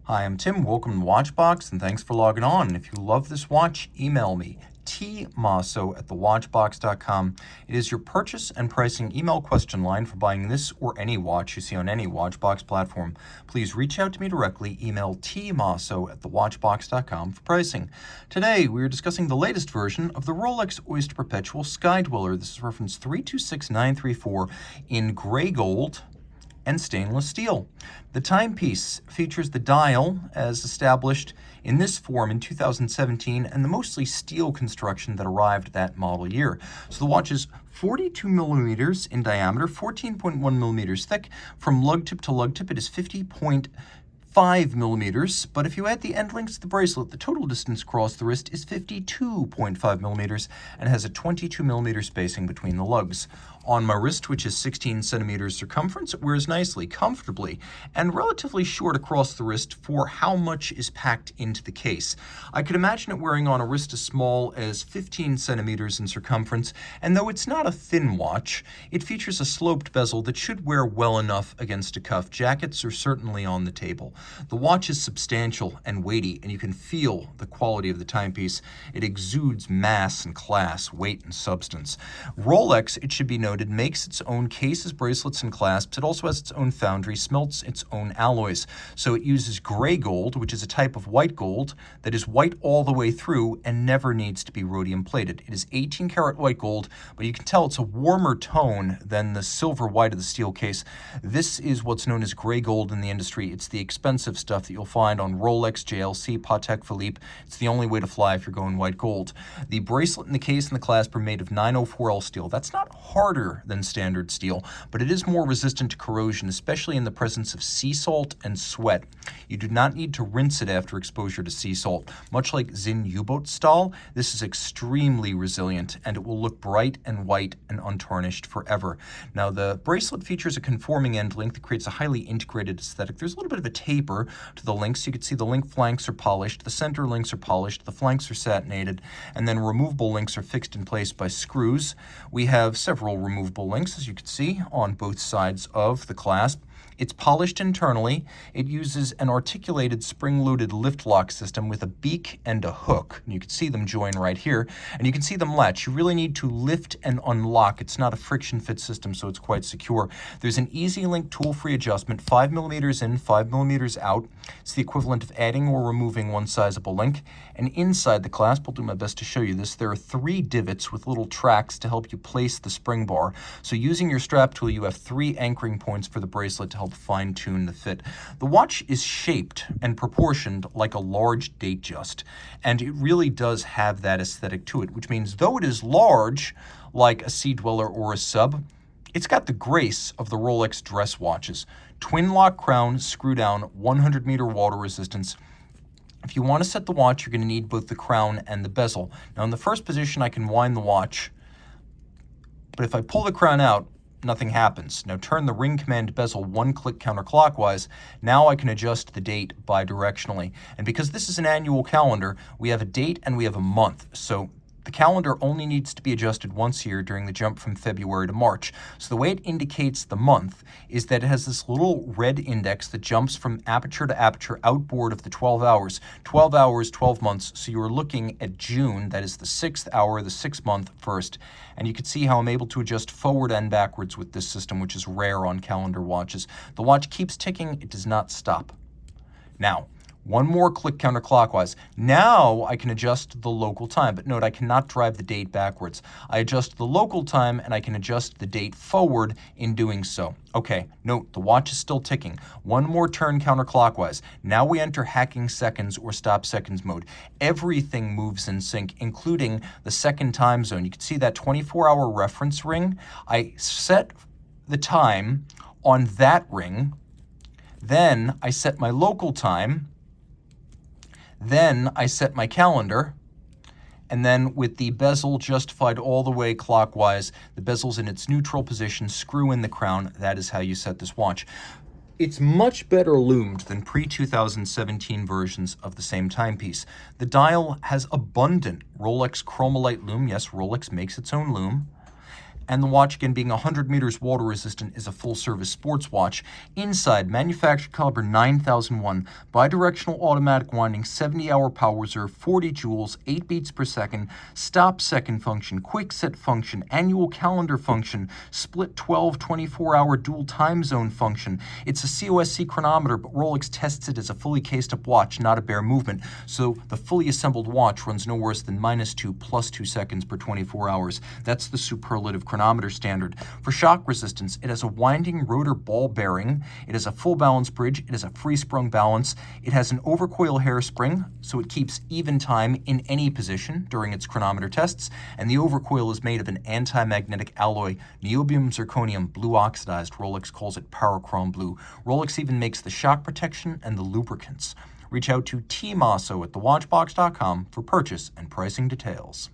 Hi, I'm Tim. Welcome to Watchbox, and thanks for logging on. If you love this watch, email me, tmosso@thewatchbox.com. It is your purchase and pricing email question line for buying this or any watch you see on any Watchbox platform. Please reach out to me directly. Email tmosso@thewatchbox.com for pricing. Today, we are discussing the latest version of the Rolex Oyster Perpetual Sky-Dweller. This is reference 326934 in gray gold and stainless steel. The timepiece features the dial as established in this form in 2017 and the mostly steel construction that arrived that model year. So the watch is 42 millimeters in diameter, 14.1 millimeters thick. From lug tip to lug tip, it is 50.5 millimeters, but if you add the end links to the bracelet, the total distance across the wrist is 52.5 millimeters and has a 22 millimeter spacing between the lugs. On my wrist, which is 16 centimeters circumference, it wears nicely, comfortably, and relatively short across the wrist for how much is packed into the case. I could imagine it wearing on a wrist as small as 15 centimeters in circumference, and though it's not a thin watch, it features a sloped bezel that should wear well enough against a cuff. Jackets are certainly on the table. The watch is substantial and weighty, and you can feel the quality of the timepiece. It exudes mass and class, weight and substance. Rolex, it should be noted, makes its own cases, bracelets, and clasps. It also has its own foundry, smelts its own alloys. So it uses gray gold, which is a type of white gold that is white all the way through and never needs to be rhodium plated. It is 18 karat white gold, but you can tell it's a warmer tone than the silver white of the steel case. This is what's known as gray gold in the industry. It's the expensive stuff that you'll find on Rolex, JLC, Patek Philippe. It's the only way to fly if you're going white gold. The bracelet and the case and the clasp are made of 904L steel. That's not harder than standard steel, but it is more resistant to corrosion, especially in the presence of sea salt and sweat. You do not need to rinse it after exposure to sea salt. Much like Zinn U-boat style, this is extremely resilient, and it will look bright and white and untarnished forever. Now, the bracelet features a conforming end link that creates a highly integrated aesthetic. There's a little bit of a taper to the links. You can see the link flanks are polished, the center links are polished, the flanks are satinated, and then removable links are fixed in place by screws. We have several removable links, as you can see, on both sides of the clasp. It's polished internally. It uses an articulated spring-loaded lift lock system with a beak and a hook. And you can see them join right here, and you can see them latch. You really need to lift and unlock. It's not a friction fit system, so it's quite secure. There's an easy link tool-free adjustment, 5 millimeters in, 5 millimeters out. It's the equivalent of adding or removing one sizable link. And inside the clasp, I'll do my best to show you this, there are 3 divots with little tracks to help you place the spring bar. So using your strap tool, you have 3 anchoring points for the bracelet to help fine-tune the fit. The watch is shaped and proportioned like a large Datejust, and it really does have that aesthetic to it, which means though it is large, like a Sea-Dweller or a Sub, it's got the grace of the Rolex dress watches. Twin lock crown, screw down, 100-meter water resistance. If you want to set the watch, you're going to need both the crown and the bezel. Now, in the first position, I can wind the watch, but if I pull the crown out, nothing happens. Now turn the ring command bezel 1 click counterclockwise. Now I can adjust the date bidirectionally. And because this is an annual calendar, we have a date and we have a month. So the calendar only needs to be adjusted once a year during the jump from February to March. So the way it indicates the month is that it has this little red index that jumps from aperture to aperture outboard of the 12 hours. 12 hours, 12 months. So you are looking at June, that is the 6th hour, the 6th month first. And you can see how I'm able to adjust forward and backwards with this system, which is rare on calendar watches. The watch keeps ticking, it does not stop. Now, one more click counterclockwise. Now I can adjust the local time, but note I cannot drive the date backwards. I adjust the local time and I can adjust the date forward in doing so. Okay, note the watch is still ticking. One more turn counterclockwise. Now we enter hacking seconds or stop seconds mode. Everything moves in sync, including the second time zone. You can see that 24-hour reference ring. I set the time on that ring. Then I set my local time. Then I set my calendar, and then with the bezel justified all the way clockwise, the bezel's in its neutral position, screw in the crown. That is how you set this watch. It's much better loomed than pre-2017 versions of the same timepiece. The dial has abundant Rolex Chromolite lume. Yes, Rolex makes its own lume. And the watch, again, being 100 meters water resistant, is a full-service sports watch. Inside, manufactured caliber 9001, bidirectional automatic winding, 70-hour power reserve, 40 joules, 8 beats per second, stop second function, quick set function, annual calendar function, split 12 24-hour dual time zone function. It's a COSC chronometer, but Rolex tests it as a fully cased up watch, not a bare movement, so the fully assembled watch runs no worse than -2 +2 seconds per 24 hours. That's the superlative chronometer standard. For shock resistance, it has a winding rotor ball bearing, it has a full balance bridge, it has a free sprung balance, it has an overcoil hairspring, so it keeps even time in any position during its chronometer tests, and the overcoil is made of an anti-magnetic alloy, niobium zirconium blue oxidized. Rolex calls it Parachrome blue. Rolex even makes the shock protection and the lubricants. Reach out to Team Mosso at thewatchbox.com for purchase and pricing details.